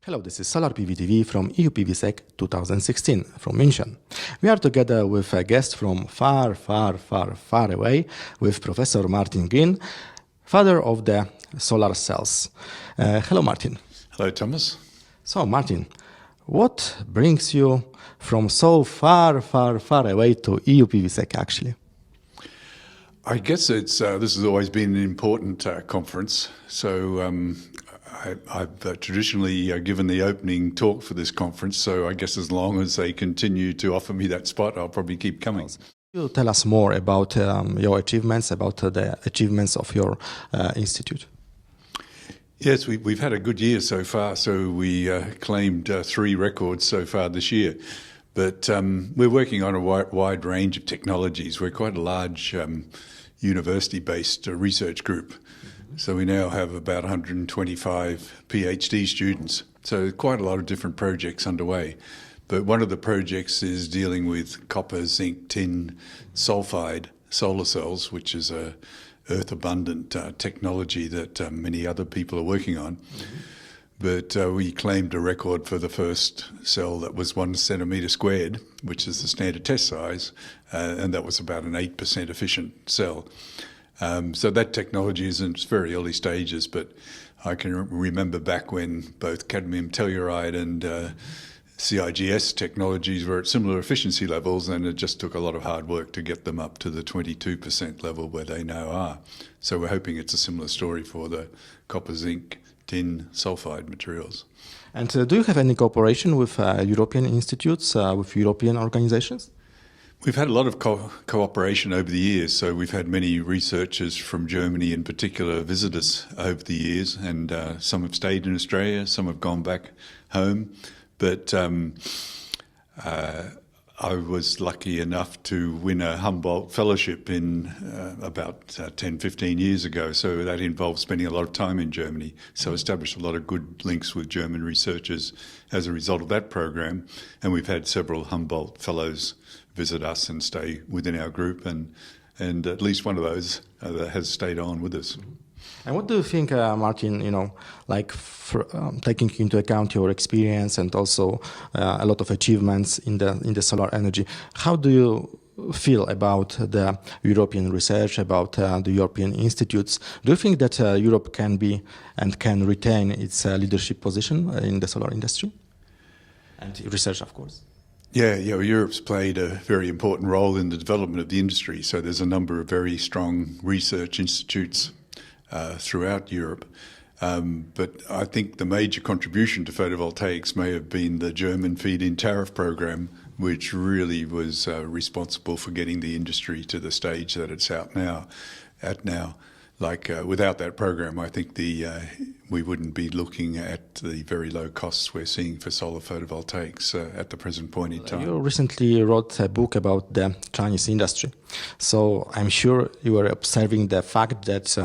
Hello, this is Solar PV TV from EUPVSEC 2016 from München. We are together with a guest from far away with Professor Martin Green, father of the solar cells. Hello, Martin. Hello, Thomas. So, Martin, what brings you from so far away to EUPVSEC actually? I guess this has always been an important conference. So I've traditionally given the opening talk for this conference. So I guess as long as they continue to offer me that spot, I'll probably keep coming. Can you tell us more about your achievements, about the achievements of your institute? Yes, we've had a good year so far. So we claimed 3 records so far this year. But we're working on a wide range of technologies. We're quite a large university-based research group. So we now have about 125 PhD students. So quite a lot of different projects underway. But one of the projects is dealing with copper, zinc, tin, sulfide solar cells, which is a earth-abundant technology that many other people are working on. But we claimed a record for the first cell that was 1 centimetre squared, which is the standard test size, and that was about an 8% efficient cell. So that technology is in its very early stages, but I can remember back when both cadmium telluride and CIGS technologies were at similar efficiency levels, and it just took a lot of hard work to get them up to the 22% level where they now are. So we're hoping it's a similar story for the copper, zinc, tin, sulfide materials. And do you have any cooperation with European institutes, with European organizations? We've had a lot of cooperation over the years. So we've had many researchers from Germany in particular visit us over the years, and some have stayed in Australia, some have gone back home. But I was lucky enough to win a Humboldt Fellowship in about 10, 15 years ago. So that involved spending a lot of time in Germany. So established a lot of good links with German researchers as a result of that program. And we've had several Humboldt Fellows visit us and stay within our group. And at least one of those has stayed on with us. And what do you think, Martin, taking into account your experience and also a lot of achievements in the solar energy, how do you feel about the European research, about the European institutes? Do you think that Europe can be and can retain its leadership position in the solar industry? And research, of course. Yeah, Europe's played a very important role in the development of the industry. So there's a number of very strong research institutes throughout Europe. But I think the major contribution to photovoltaics may have been the German feed-in tariff program, which really was responsible for getting the industry to the stage that it's at now. Without that program, I think we wouldn't be looking at the very low costs we're seeing for solar photovoltaics at the present point in time. You recently wrote a book about the Chinese industry. So I'm sure you were observing the fact that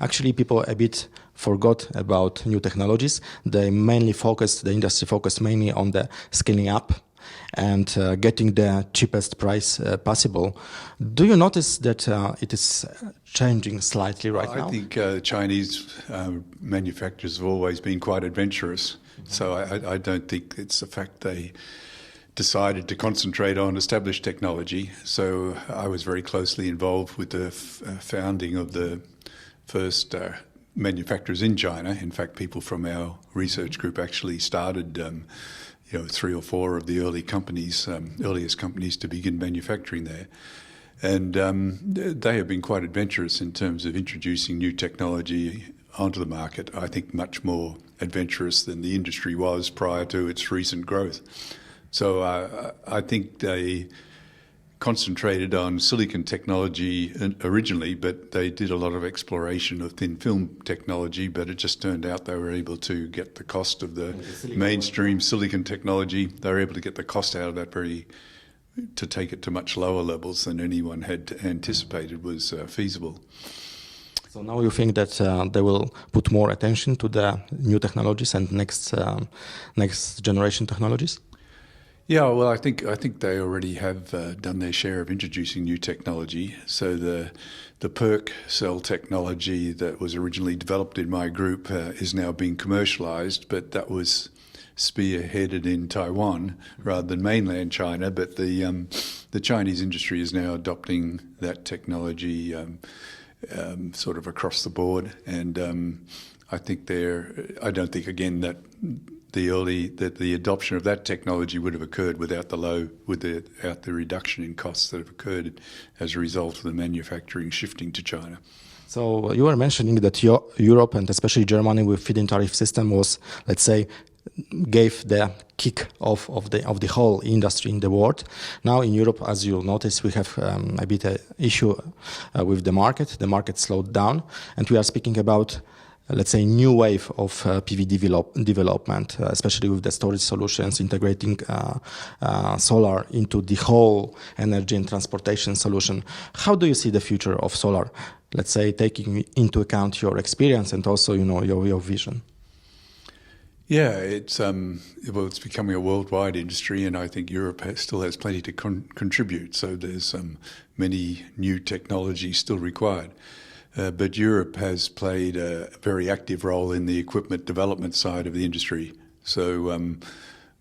actually people a bit forgot about new technologies. The industry focused mainly on the scaling up and getting the cheapest price possible. Do you notice that it is changing slightly right now? I think Chinese manufacturers have always been quite adventurous. So I don't think it's the fact they decided to concentrate on established technology. So I was very closely involved with the founding of the first manufacturers in China. In fact, people from our research group actually started 3 or 4 of the earliest companies to begin manufacturing there. And they have been quite adventurous in terms of introducing new technology onto the market. I think much more adventurous than the industry was prior to its recent growth. So I think they concentrated on silicon technology originally, but they did a lot of exploration of thin film technology, but it just turned out they were able to get the cost of the mainstream silicon technology. They were able to get the cost out of that to take it to much lower levels than anyone had anticipated was feasible. So now you think that they will put more attention to the new technologies and next generation technologies? Yeah, well, I think they already have done their share of introducing new technology. So the PERC cell technology that was originally developed in my group is now being commercialised, but that was spearheaded in Taiwan rather than mainland China, but the Chinese industry is now adopting that technology sort of across the board, and I don't think again that the adoption of that technology would have occurred without the reduction in costs that have occurred as a result of the manufacturing shifting to China. So you were mentioning that Europe and especially Germany with feed-in tariff system was, let's say, gave the kick of the whole industry in the world. Now in Europe, as you'll notice, we have a bit of issue with the market. The market slowed down, and we are speaking about, let's say, new wave of PV development, especially with the storage solutions, integrating solar into the whole energy and transportation solution. How do you see the future of solar? Let's say, taking into account your experience and also, your vision. Yeah, it's becoming a worldwide industry, and I think Europe still has plenty to contribute. So there's many new technologies still required. But Europe has played a very active role in the equipment development side of the industry. So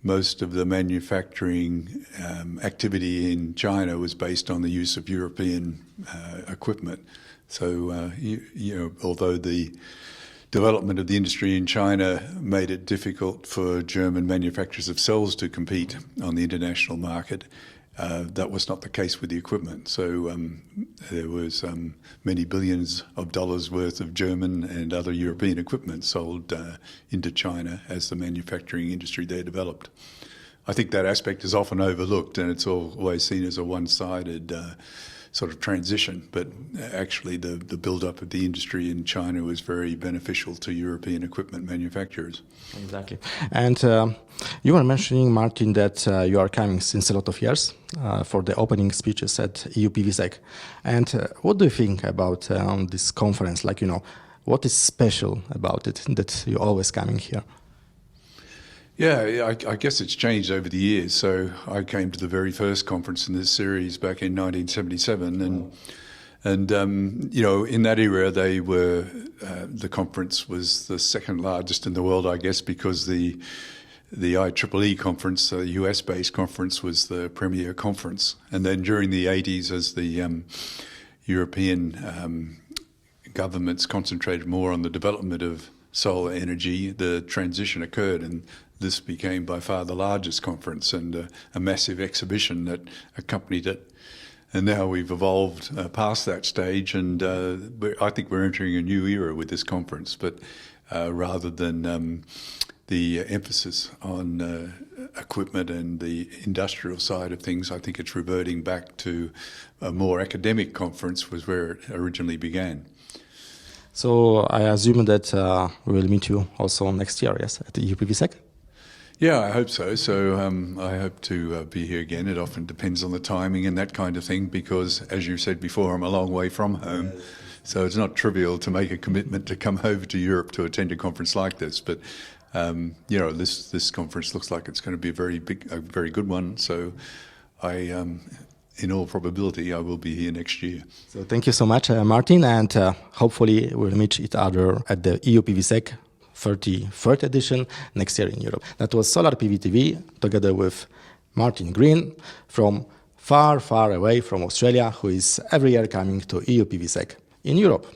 most of the manufacturing activity in China was based on the use of European equipment. So, although the development of the industry in China made it difficult for German manufacturers of cells to compete on the international market, that was not the case with the equipment. So there was many billions of dollars worth of German and other European equipment sold into China as the manufacturing industry there developed. I think that aspect is often overlooked, and it's always seen as a one-sided sort of transition, but actually the build-up of the industry in China was very beneficial to European equipment manufacturers. Exactly. And you were mentioning, Martin, that you are coming since a lot of years for the opening speeches at EU PVSec. And what do you think about this conference? What is special about it that you're always coming here? Yeah, I guess it's changed over the years. So I came to the very first conference in this series back in 1977, and in that era, the conference was the second largest in the world, I guess, because the IEEE conference, the US-based conference, was the premier conference. And then during the 80s, as the European governments concentrated more on the development of solar energy, the transition occurred, and this became by far the largest conference and a massive exhibition that accompanied it. And now we've evolved past that stage, and I think we're entering a new era with this conference. But rather than the emphasis on equipment and the industrial side of things, I think it's reverting back to a more academic conference was where it originally began. So I assume that we will meet you also next year, yes, at the EU PVSec? Yeah, I hope so. So I hope to be here again. It often depends on the timing and that kind of thing because, as you said before, I'm a long way from home. So it's not trivial to make a commitment to come over to Europe to attend a conference like this. But, this conference looks like it's going to be a very good one. So in all probability, I will be here next year. So thank you so much, Martin, and hopefully we'll meet each other at the EU PVSec 33rd edition next year in Europe. That was Solar PV TV together with Martin Green from far, far away from Australia, who is every year coming to EU PVSec in Europe.